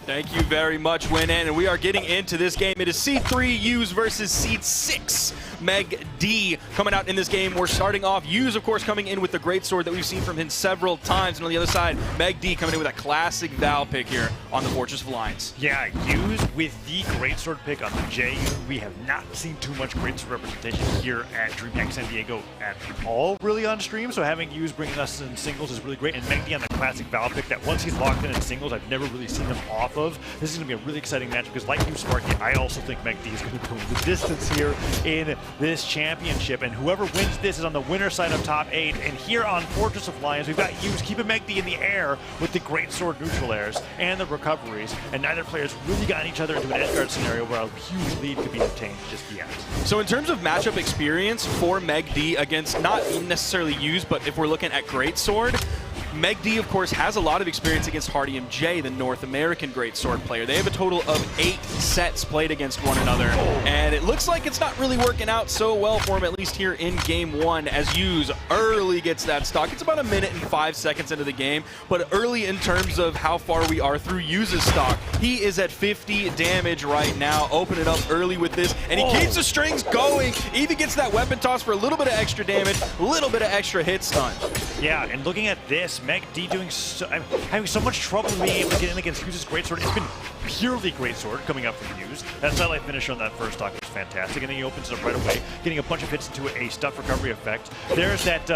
Thank you very much, Winnan. And we are getting into this game. It is C3 U's versus Seed 6 Megd coming out in this game. We're starting off U's, of course, coming in with the greatsword that we've seen from him several times. And on the other side, Megd coming in with a classic Val pick here on the Fortress of Lions. Yeah, U's with the greatsword pick on the J. We have not seen too much greatsword representation here at Dreamhack San Diego at all, really, on stream. So having U's bringing us in singles is really great. And Megd on the classic Val pick that once he's locked in singles, I've never really seen him off of. This is going to be a really exciting match because, like you, Sparky, I also think Megd is going to go the distance here in this championship. And whoever wins this is on the winner side of top 8. And here on Fortress of Lions, we've got U's keeping Megd in the air with the greatsword neutral airs and the recoveries. And neither player's really gotten each other into an edgeguard scenario where a huge lead could be obtained just yet. So in terms of matchup experience for Megd against not necessarily U's, but if we're looking at greatsword, Megd, of course, has a lot of experience against Hardy MJ, the North American greatsword player. They have a total of 8 sets played against one another, and it looks like it's not really working out so well for him, at least here in Game 1, as U's early gets that stock. It's about 1 minute and 5 seconds into the game, but early in terms of how far we are through U's stock. He is at 50 damage right now. Open it up early with this, and he keeps the strings going. Even gets that weapon toss for a little bit of extra damage, a little bit of extra hit stun. Yeah, and looking at this, Megd doing having so much trouble being able to get in against U's greatsword. It's been purely greatsword coming up from U's. That satellite finisher on that first stock was fantastic, and then he opens it up right away, getting a bunch of hits into a stuff recovery effect. There's that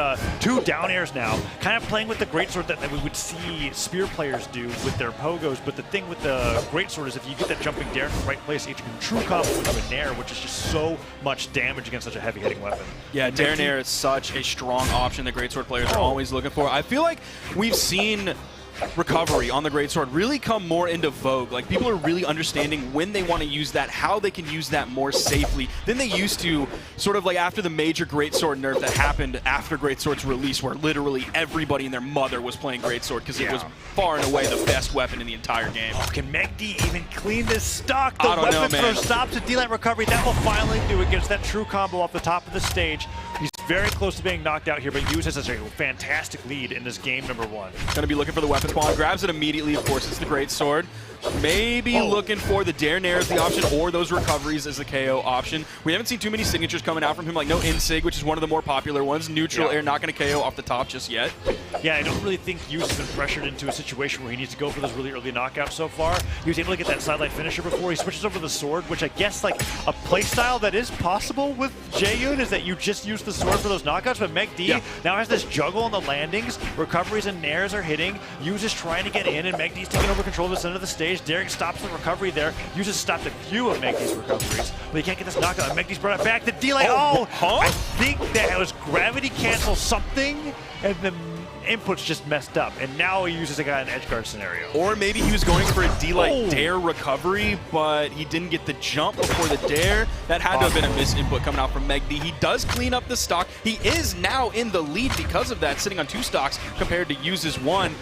2 down airs now, kind of playing with the greatsword that we would see spear players do with their pogos. But the thing with the greatsword is if you get that jumping dare in the right place, you can true combo into a nair, which is just so much damage against such a heavy hitting weapon. Yeah, dare nair is such a strong option that greatsword players are always looking for. I feel like we've seen recovery on the greatsword really come more into vogue. Like, people are really understanding when they want to use that, how they can use that more safely than they used to, sort of like after the major greatsword nerf that happened after greatsword's release, where literally everybody and their mother was playing greatsword because it was far and away the best weapon in the entire game. Oh, can Megd even clean this stock? The I don't know, weapon man. throw stops a D-Light recovery. That will finally do it. Gets that true combo off the top of the stage. He's very close to being knocked out here, but U's has such a fantastic lead in this game number 1. Gonna be looking for the weapon spawn, grabs it immediately. Of course, it's the greatsword. Maybe looking for the dare nair as the option, or those recoveries as the KO option. We haven't seen too many signatures coming out from him, like no insig, which is one of the more popular ones. Neutral air, not going to KO off the top just yet. Yeah, I don't really think U's has been pressured into a situation where he needs to go for those really early knockouts so far. He was able to get that sidelight finisher before. He switches over to the sword, which I guess like a playstyle that is possible with Jaeyoon is that you just use the sword for those knockouts, but Megd now has this juggle on the landings. Recoveries and nairs are hitting. U's is trying to get in, and Megd's taking over control of the center of the stage. Derek stops the recovery there. U's has stopped a few of Megd's recoveries, but he can't get this knockout. Megd's brought it back. The delay. I think that was gravity cancel something, and the inputs just messed up, and now he uses a guy in an edgeguard scenario. Or maybe he was going for a D-Light dare recovery, but he didn't get the jump before the dare. That had to have been a missed input coming out from Megd. He does clean up the stock. He is now in the lead because of that, sitting on 2 stocks compared to U's 1.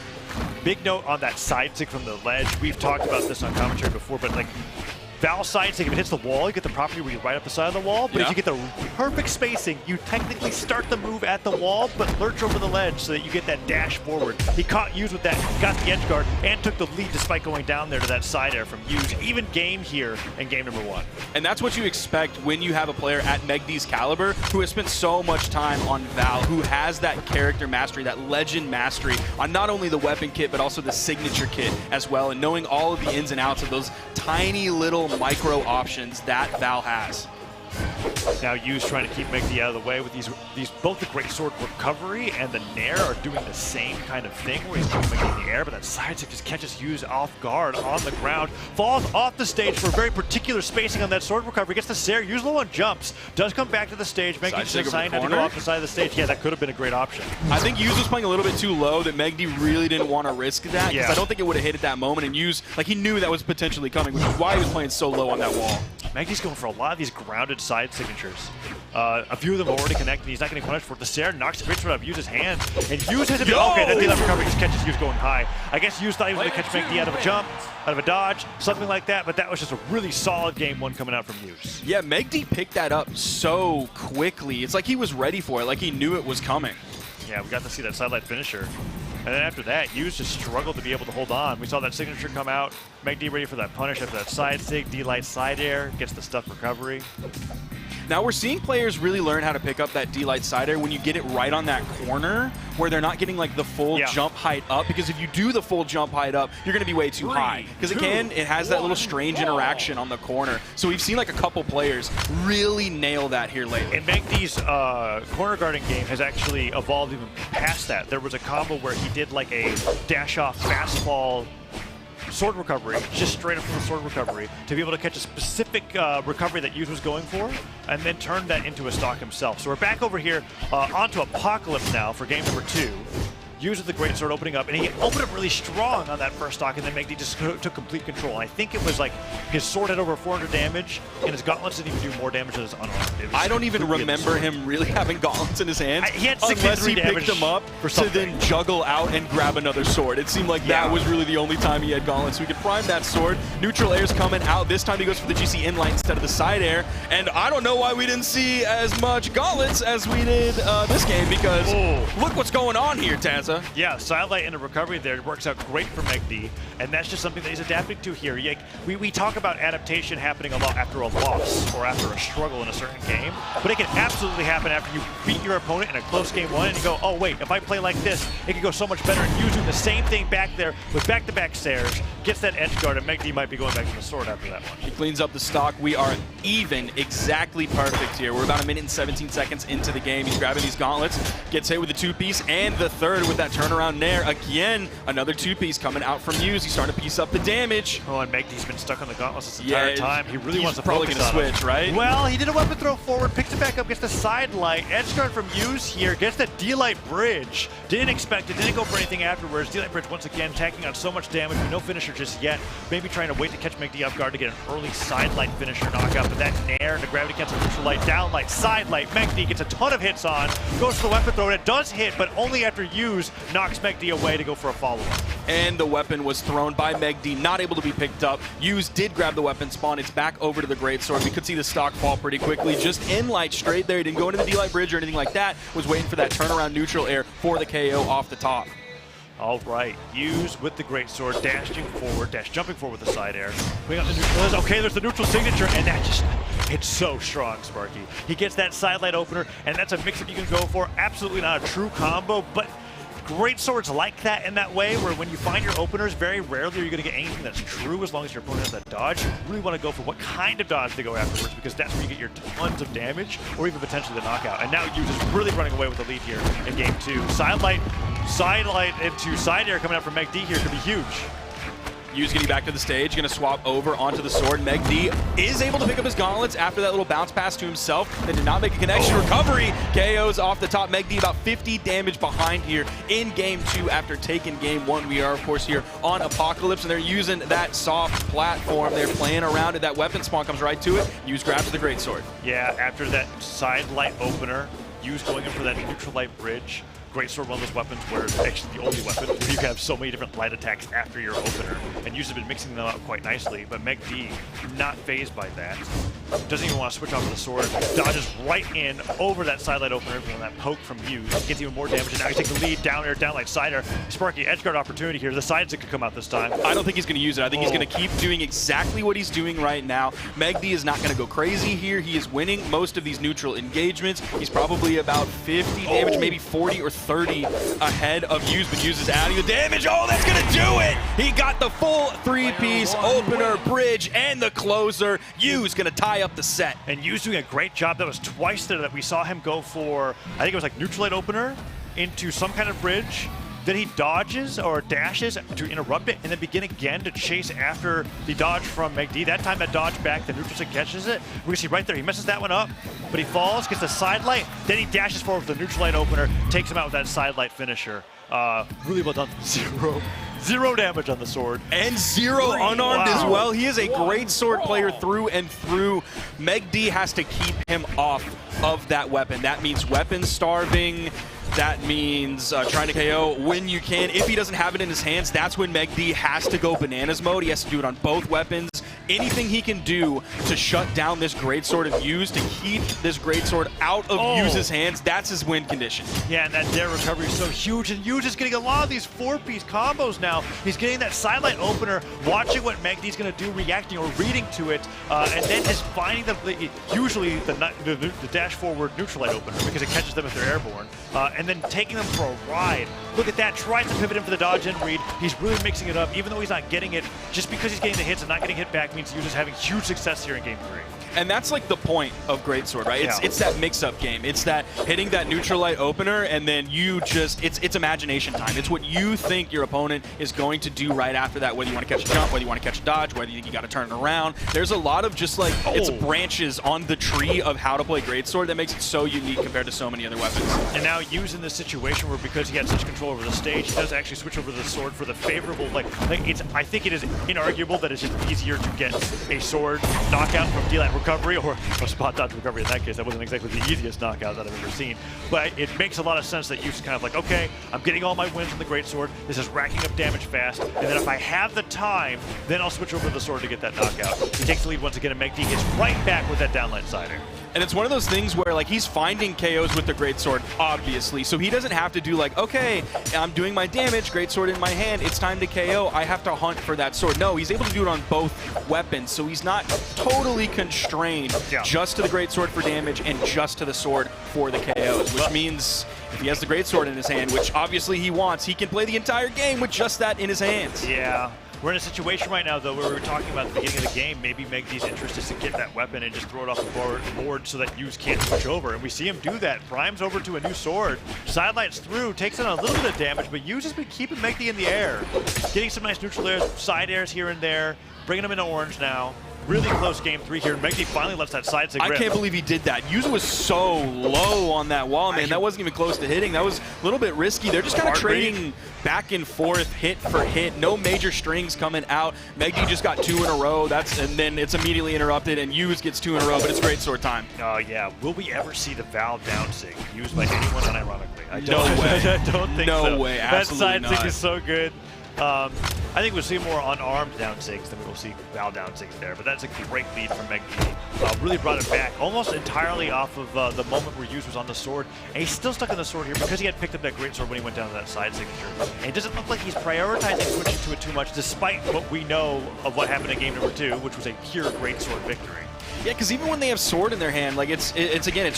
Big note on that side stick from the ledge. We've talked about this on commentary before, but like, Val side stick, if it hits the wall, you get the property where you right up the side of the wall, but if you get the perfect spacing, you technically start the move at the wall, but lurch over the ledge so that you get that dash forward. He caught U's with that, got the edge guard, and took the lead despite going down there to that side air from U's. Even game here in game number 1. And that's what you expect when you have a player at Megd's caliber who has spent so much time on Val, who has that character mastery, that legend mastery on not only the weapon kit, but also the signature kit as well, and knowing all of the ins and outs of those tiny little micro options that Val has. Now U's trying to keep Megd out of the way with these both the greatsword recovery and the nair are doing the same kind of thing where he's keeping Megd in the air, but that side stick just catches U's off guard on the ground, falls off the stage for very particular spacing on that sword recovery, gets the Sair, U's low on jumps, does come back to the stage. Megd's deciding not to go off the side of the stage. Yeah, that could have been a great option. I think U's was playing a little bit too low, that Megd really didn't want to risk that, because I don't think it would have hit at that moment, and U's, like, he knew that was potentially coming, which is why he was playing so low on that wall. Megd's going for a lot of these grounded side signatures. A few of them already connected. He's not getting punished for it. The Sair knocks the greatsword out of U's hand, and U's has a bit. Okay, that D-Light recovery just catches U's going high. I guess U's thought he was going to catch Megd out of a jump, out of a dodge, something like that, but that was just a really solid game 1 coming out from U's. Yeah, Megd picked that up so quickly. It's like he was ready for it, like he knew it was coming. Yeah, we got to see that sidelight finisher. And then after that, Hughes just struggled to be able to hold on. We saw that signature come out. Megd ready for that punish after that side sig, D-Light side air, gets the stuff recovery. Now we're seeing players really learn how to pick up that D-Light side air when you get it right on that corner where they're not getting like the full jump height up, because if you do the full jump height up, you're going to be way too high. Because again, it has that little strange interaction on the corner. So we've seen like a couple players really nail that here lately. And Megd's corner guarding game has actually evolved even past that. There was a combo where he did like a dash off fastball sword recovery, just straight up from the sword recovery, to be able to catch a specific recovery that Hughes was going for, and then turn that into a stock himself. So we're back over here onto Apocalypse now for game number 2. Hughes with the great sword opening up, and he opened up really strong on that first stock, and then Megd just took complete control. I think it was like his sword had over 400 damage, and his gauntlets didn't even do more damage than his unarmed. I don't even remember him really having gauntlets in his hands, he had unless he damage picked them up to then juggle out and grab another sword. It seemed like that was really the only time he had gauntlets. So we could prime that sword. Neutral air's coming out. This time he goes for the GC inline instead of the side air, and I don't know why we didn't see as much gauntlets as we did this game, because look what's going on here, Tazza. Yeah, sidelight and a recovery there works out great for Megd, and that's just something that he's adapting to here. We talk about adaptation happening a lot after a loss or after a struggle in a certain game, but it can absolutely happen after you beat your opponent in a close game 1 and you go, oh wait, if I play like this, it can go so much better. And using the same thing back there with back-to-back stairs, gets that edge guard, and Megd might be going back to the sword after that one. He cleans up the stock. We are even, exactly perfect here. We're about 1 minute and 17 seconds into the game. He's grabbing these gauntlets, gets hit with the 2-piece and the third with that turnaround nair. Again, another 2-piece coming out from Hughes. He's starting to piece up the damage. Oh, and Megd's been stuck on the gauntlets this entire time. He really wants to probably focus going to on switch, right? Well, he did a weapon throw forward, picks it back up, gets the side light, edge guard from Hughes here, gets the D-Light bridge. Didn't expect it, didn't go for anything afterwards. D-Light bridge once again, tacking on so much damage, but no finisher just yet. Maybe trying to wait to catch Megd off guard to get an early side light finisher knockout, but that nair and the gravity cancel neutral light, down light, side light. Megd gets a ton of hits on, goes for the weapon throw, and it does hit, but only after Hughes knocks Megd away to go for a follow-up. And the weapon was thrown by Megd, not able to be picked up. Hughes did grab the weapon spawn. It's back over to the greatsword. We could see the stock fall pretty quickly. Just in light straight there. He didn't go into the D-Light bridge or anything like that. Was waiting for that turnaround neutral air for the KO off the top. All right, Hughes with the greatsword, jumping forward with the side air. We got the neutral. Okay, there's the neutral signature, and that just hits so strong, Sparky. He gets that side light opener, and that's a mix-up you can go for. Absolutely not a true combo, but great swords like that in that way, where when you find your openers, very rarely are you going to get anything that's true as long as your opponent has that dodge. You really want to go for what kind of dodge to go afterwards, because that's where you get your tons of damage or even potentially the knockout. And now Hughes is really running away with the lead here in game 2. Side light into side air coming out from Megd here could be huge. Hughes getting back to the stage, going to swap over onto the sword. Megd is able to pick up his gauntlets after that little bounce pass to himself. That did not make a connection. Recovery KOs off the top. Megd about 50 damage behind here in game 2 after taking game 1. We are, of course, here on Apocalypse, and they're using that soft platform. They're playing around it. That weapon spawn comes right to it. Hughes grabs the greatsword. Yeah, after that side light opener, Hughes going in for that neutral light bridge. Greatsword, one of those weapons where it's actually the only weapon where you can have so many different light attacks after your opener. And Hughes has been mixing them up quite nicely, but Megd not phased by that. Doesn't even want to switch off to the sword. Dodges right in over that side light opener from that poke from Hughes. Gets even more damage, and now he takes the lead. Down air, down light, side air. Sparky, edge guard opportunity here. The sides that could come out this time. I don't think he's going to use it. I think he's going to keep doing exactly what he's doing right now. Megd is not going to go crazy here. He is winning most of these neutral engagements. He's probably about 50 damage, maybe 40 or 30 ahead of Hughes, but Hughes is adding the damage. Oh, that's going to do it! He got the full 3-piece opener, bridge, and the closer. Hughes going to tie up the set. And Hughes doing a great job. That was twice there that we saw him go for, I think it was like neutral light opener into some kind of bridge. Then he dodges or dashes to interrupt it, and then begin again to chase after the dodge from Megd. That time that dodge back, the neutral sig catches it. We can see right there, he messes that one up, but he falls, gets the side light, then he dashes forward with the neutral light opener, takes him out with that side light finisher. Really well done. Zero damage on the sword. And zero unarmed as well. He is a great sword player through and through. Megd has to keep him off of that weapon. That means weapon starving. That means trying to KO when you can. If he doesn't have it in his hands, that's when Megd has to go bananas mode. He has to do it on both weapons. anything he can do to shut down this greatsword of Use, to keep this greatsword out of Use's hands, that's his win condition. Yeah, and that dare recovery is so huge, and Use is getting a lot of these 4-piece combos now. He's getting that sidelight opener, watching what Megd's going to do, reacting or reading to it, and then just finding usually the dash forward neutral light opener because it catches them if they're airborne, and then taking them for a ride. Look at that, tries to pivot in for the dodge and read. He's really mixing it up, even though he's not getting it. Just because he's getting the hits and not getting hit back means Use is having huge success here in Game 3. And that's like the point of Greatsword, right? It's that mix-up game. It's that hitting that neutral light opener, and then you just, it's imagination time. It's what you think your opponent is going to do right after that, whether you want to catch a jump, whether you want to catch a dodge, whether you think you got to turn it around. There's a lot of just like, it's branches on the tree of how to play Greatsword that makes it so unique compared to so many other weapons. And now Use in this situation where because he had such control over the stage, he does actually switch over to the sword for the favorable, I think it is inarguable that it's just easier to get a sword knockout from D-Line recovery or spot dodge recovery. In that case, that wasn't exactly the easiest knockout that I've ever seen. But it makes a lot of sense that Use is kind of like, okay, I'm getting all my wins from the Greatsword. This is racking up damage fast. And then if I have the time, then I'll switch over to the sword to get that knockout. He takes the lead once again, and Megd hits right back with that downline sider. And it's one of those things where like he's finding KOs with the Greatsword, obviously. So he doesn't have to do like, okay, I'm doing my damage, Greatsword in my hand, it's time to KO, I have to hunt for that sword. No, he's able to do it on both weapons, so he's not totally constrained just to the Greatsword for damage and just to the sword for the KOs, which means if he has the Greatsword in his hand, which obviously he wants, he can play the entire game with just that in his hands. Yeah. We're in a situation right now, though, where we were talking about at the beginning of the game, maybe Megd's interest is to get that weapon and just throw it off the board so that Use can't switch over. And we see him do that. Primes over to a new sword, sidelights through, takes in a little bit of damage, but Use has been keeping Megd in the air. Getting some nice neutral airs, side airs here and there, bringing him into orange now. Really close Game 3 here. Megd finally lets that side sig rip. I can't believe he did that. Use was so low on that wall, man. That wasn't even close to hitting. That was a little bit risky. They're just kind of trading back and forth, hit for hit. No major strings coming out. Megd just got 2 in a row. And then it's immediately interrupted, and Use gets 2 in a row, but it's Greatsword time. Oh, yeah. Will we ever see the Val down sig used by anyone unironically? No way. I don't think so. No way. Absolutely not. That side sig is so good. I think we'll see more unarmed down sigs than we will see Val down sigs there, but that's a great lead from Megd. Really brought it back almost entirely off of the moment where Use was on the sword, and he's still stuck on the sword here because he had picked up that Greatsword when he went down to that side signature. And it doesn't look like he's prioritizing switching to it too much, despite what we know of what happened in game number 2, which was a pure Greatsword victory. Yeah, because even when they have sword in their hand, like it's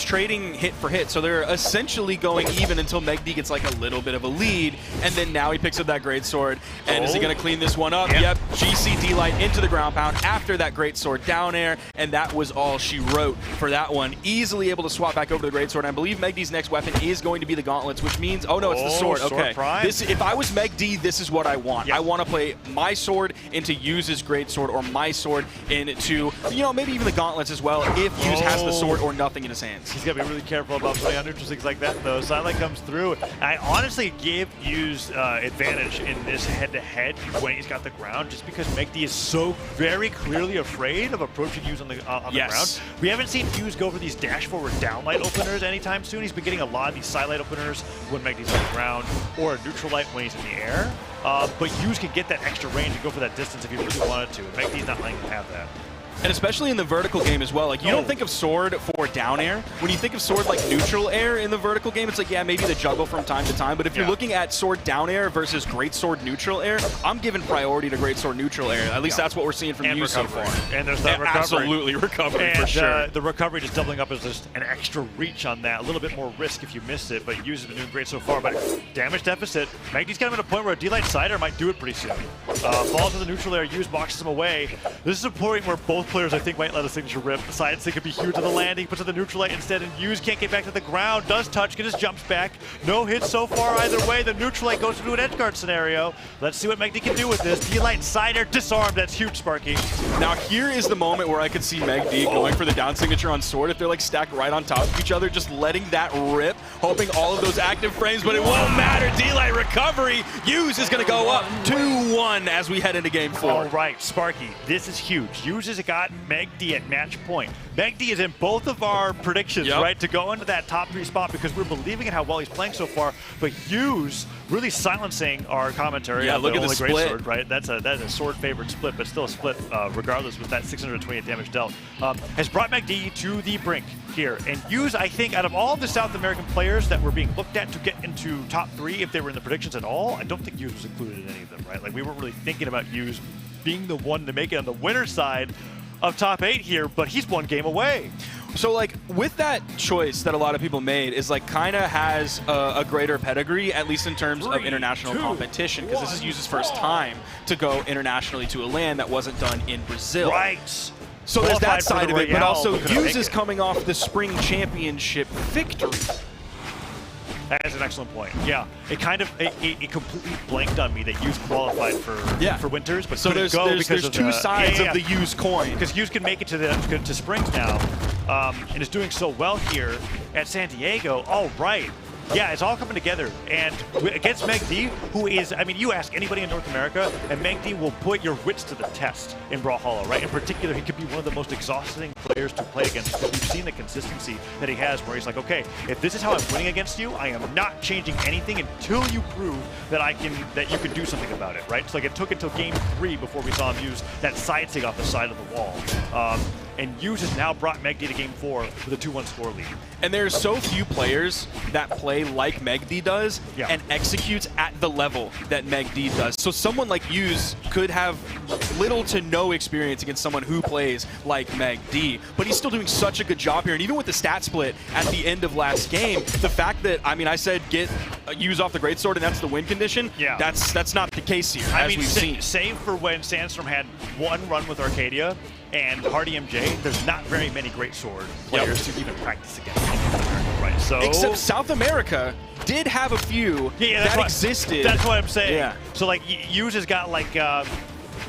trading hit for hit, so they're essentially going even until Megd gets like a little bit of a lead, and then now he picks up that Greatsword, and is he going to clean this one up? Yep, GCD light into the ground pound after that Greatsword down air, and that was all she wrote for that one. Easily able to swap back over to the Greatsword, and I believe Megd's next weapon is going to be the gauntlets, which means, oh no, it's the sword. Okay, if I was Megd, this is what I want. Yep. I want to play my sword into Use's Greatsword, or my sword into, maybe even the gauntlets as well, if Use has the sword or nothing in his hands. He's got to be really careful about playing on neutral things like that, though. Sidelight comes through. I honestly give Use advantage in this head-to-head when he's got the ground, just because Megd is so very clearly afraid of approaching Use on the ground. We haven't seen Use go for these dash-forward downlight openers anytime soon. He's been getting a lot of these sidelight openers when Megd's on the ground, or a neutral light when he's in the air. But Use can get that extra range and go for that distance if he really wanted to. Megd's not letting him have that. And especially in the vertical game as well. Like, you don't think of sword for down air. When you think of sword like neutral air in the vertical game, it's like, yeah, maybe the juggle from time to time. But if you're looking at sword down air versus Greatsword neutral air, I'm giving priority to Greatsword neutral air. At least that's what we're seeing from Use so far. And there's that recovery. Absolutely recovery, for sure. The recovery just doubling up is just an extra reach on that. A little bit more risk if you missed it, but Use has been doing great so far. But damage deficit. Megd's got him at a point where a D-Light Cider might do it pretty soon. Falls to the neutral air, Use boxes him away. This is a point where both players, I think, might let a signature rip. The side sig could be huge to the landing, puts it the neutral light instead, and Use can't get back to the ground. Does touch, get his jumps back. No hits so far either way. The neutral light goes into an edgeguard scenario. Let's see what Megd can do with this. D-Light Cider disarmed. That's huge, Sparky. Now here is the moment where I could see Megd going for the down signature on sword if they're like stacked right on top of each other, just letting that rip, hoping all of those active frames, but it won't matter. D-Light recovery. Use is going to go up 2-1 as we head into game 4. All right, Sparky, this is huge. Use is got Megd at match point. Megd is in both of our predictions, right, to go into that top 3 spot because we're believing in how well he's playing so far. But Hughes really silencing our commentary. Yeah, look at the great split. sword, right? That's a sword favored split, but still a split regardless with that 628 damage dealt. Has brought Megd to the brink here. And Hughes, I think, out of all the South American players that were being looked at to get into top 3, if they were in the predictions at all, I don't think Hughes was included in any of them, right? Like, we weren't really thinking about Hughes being the one to make it on the winner's side of top 8 here, but he's 1 game away. So, like, with that choice that a lot of people made is, like, kind of has a greater pedigree, at least in terms of international competition, because this is Hughes' first time to go internationally to a LAN that wasn't done in Brazil. Right. So there's that side of it, but also Hughes is coming off the spring championship victory. That is an excellent point. Yeah, it kind of it completely blanked on me that Hughes qualified for winters, but so there's 2 sides of the Hughes coin. Because Hughes can make it to springs now, and is doing so well here at San Diego. Oh, right. Yeah, it's all coming together. And against Megd, who is, I mean, you ask anybody in North America, and Megd will put your wits to the test in Brawlhalla, right? In particular, he could be one of the most exhausting players to play against because we've seen the consistency that he has where he's like, okay, if this is how I'm winning against you, I am not changing anything until you prove that you can do something about it, right? So like it took until game 3 before we saw him use that side sig off the side of the wall. And Hughes has now brought Megd to game 4 with a 2-1 score lead. And there's so few players that play like Megd does and executes at the level that Megd does. So someone like Hughes could have little to no experience against someone who plays like Megd, but he's still doing such a good job here. And even with the stat split at the end of last game, the fact that, I mean, I said get Hughes off the greatsword and that's the win condition, that's not the case here, as we've seen. Save for when Sandstorm had 1 run with Arcadia and Hardy MJ, there's not very many greatsword players to even practice against in North America, right? So except South America did have a few that existed. That's what I'm saying. Yeah. So like Hughes has got like a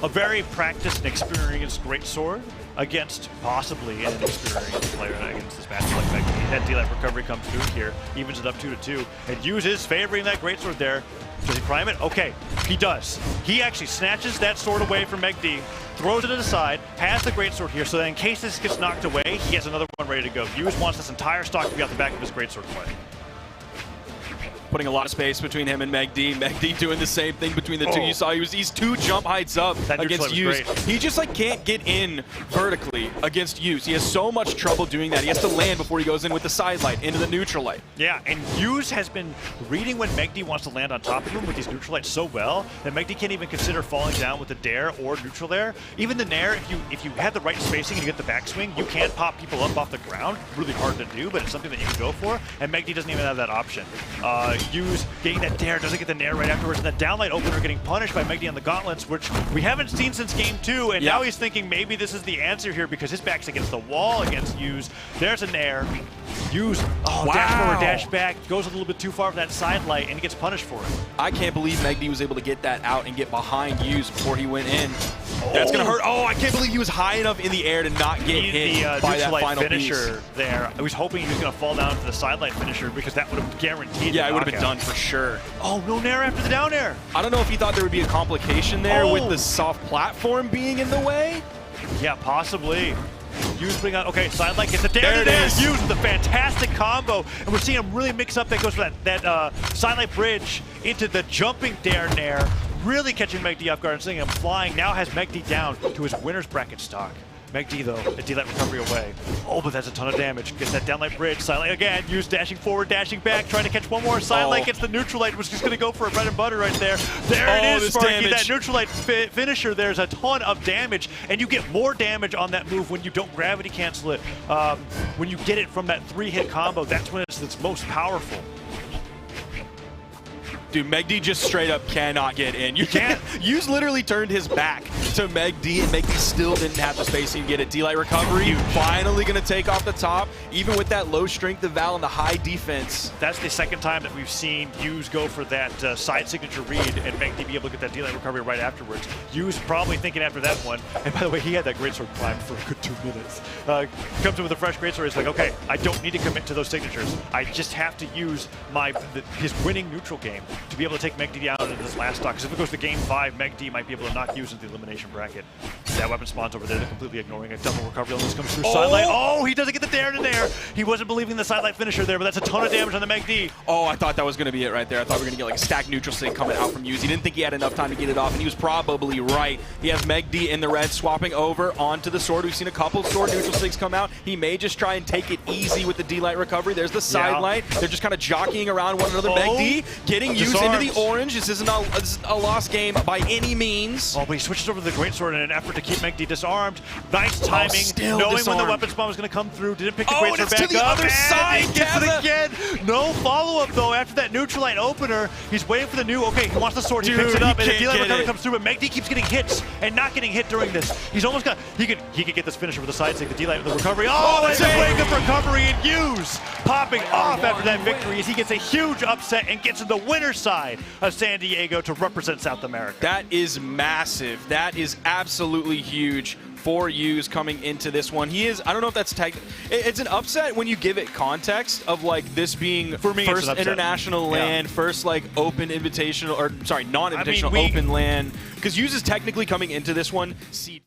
very practiced and experienced greatsword against possibly an inexperienced player against this match like Megd. That D-Light recovery comes through here, evens it up 2-2, and Hughes is favoring that greatsword there. Does he prime it? Okay, he does. He actually snatches that sword away from Megd, throws it to the side, has the greatsword here, so that in case this gets knocked away, he has another one ready to go. Hughes wants this entire stock to be out the back of his greatsword play. Putting a lot of space between him and Megd. Megd doing the same thing between the two. You saw he's 2 jump heights up against Hughes. He just like can't get in vertically against Hughes. He has so much trouble doing that. He has to land before he goes in with the side light into the neutral light. Yeah, and Hughes has been reading when Megd wants to land on top of him with these neutral lights so well that Megd can't even consider falling down with the dare or neutral there. Even the nair, if you have the right spacing and you get the backswing, you can pop people up off the ground. Really hard to do, but it's something that you can go for. And Megd doesn't even have that option. Hughes getting that dare, doesn't get the nair right afterwards, and that downlight opener getting punished by Megd on the gauntlets, which we haven't seen since game 2, and now he's thinking maybe this is the answer here because his back's against the wall against Hughes. There's a nair. Hughes, dash forward, dash back, goes a little bit too far for that side light, and he gets punished for it. I can't believe Megd was able to get that out and get behind Hughes before he went in. That's going to hurt. Oh, I can't believe he was high enough in the air to not get hit by that final finisher there. I was hoping he was going to fall down to the sidelight finisher because that would have guaranteed it would have been done for sure. Oh, no nair after the down air. I don't know if he thought there would be a complication there with the soft platform being in the way. Yeah, possibly. Hughes bring out, okay, sidelight gets the dare there. Hughes with a fantastic combo, and we're seeing him really mix up. That goes for that sidelight bridge into the jumping dare nair, really catching Megd off guard and seeing him flying. Now has Megd down to his winner's bracket stock. Megd though, a D-Light recovery away. Oh, but that's a ton of damage. Gets that downlight bridge. Sidelight again. Hughes dashing forward, dashing back, trying to catch one more. Sidelight gets the neutral light, which is going to go for a bread and butter right there. There it is, Sparky. That neutral light finisher. There's a ton of damage, and you get more damage on that move when you don't gravity cancel it. When you get it from that 3-hit combo, that's when it's most powerful. Dude, Megd just straight up cannot get in. You can't. Hughes literally turned his back to Megd, and Megd still didn't have the spacing to get it. D-Light recovery, finally going to take off the top, even with that low strength of Val and the high defense. That's the second time that we've seen Hughes go for that side signature read and Megd be able to get that D-Light recovery right afterwards. Hughes probably thinking after that one, and by the way, he had that greatsword climbed for a good 2 minutes. Comes in with a fresh greatsword, he's like, okay, I don't need to commit to those signatures. I just have to use his winning neutral game to be able to take Megd down into this last stock. Because if it goes to game 5, Megd might be able to knock Hughes into the elimination. elimination bracket. That weapon spawns over there. They're completely ignoring it. Double recovery almost comes through sidelight. Oh, he doesn't get the dare to dare. He wasn't believing the sidelight finisher there, but that's a ton of damage on the Megd. Oh, I thought that was going to be it right there. I thought we were going to get like a stack neutral sig coming out from Hughes. He didn't think he had enough time to get it off, and he was probably right. He has Megd in the red, swapping over onto the sword. We've seen a couple sword neutral sigs come out. He may just try and take it easy with the D-light recovery. There's the sidelight. They're just kind of jockeying around one another. Megd getting Hughes into the orange. This isn't a lost game by any means. Oh, but he switches over to the greatsword in an effort to keep Megd disarmed. Nice timing, knowing disarmed. when the weapon spawn was going to come through. Didn't pick the Oh, greatsword and it's back to the up. other side. He gets it again. No follow-up though after that neutral light opener. He's waiting for the new. Okay, he wants the sword. He picks it up, and the D-light recovery comes through. But Megd keeps getting hits and not getting hit during this. He's almost got. He could get this finisher with the side stick. The D-light with the recovery. Oh, it's a wake up recovery, and Hughes popping off after that victory as he gets a huge upset and gets to the winner's side of San Diego to represent South America. That is massive. That is absolutely huge for Hughes coming into this one. He is, I don't know if that's it's an upset when you give it context of like this being for me, first international LAN, first like open invitational, or sorry, non-invitational open LAN, because Hughes is technically coming into this one seed.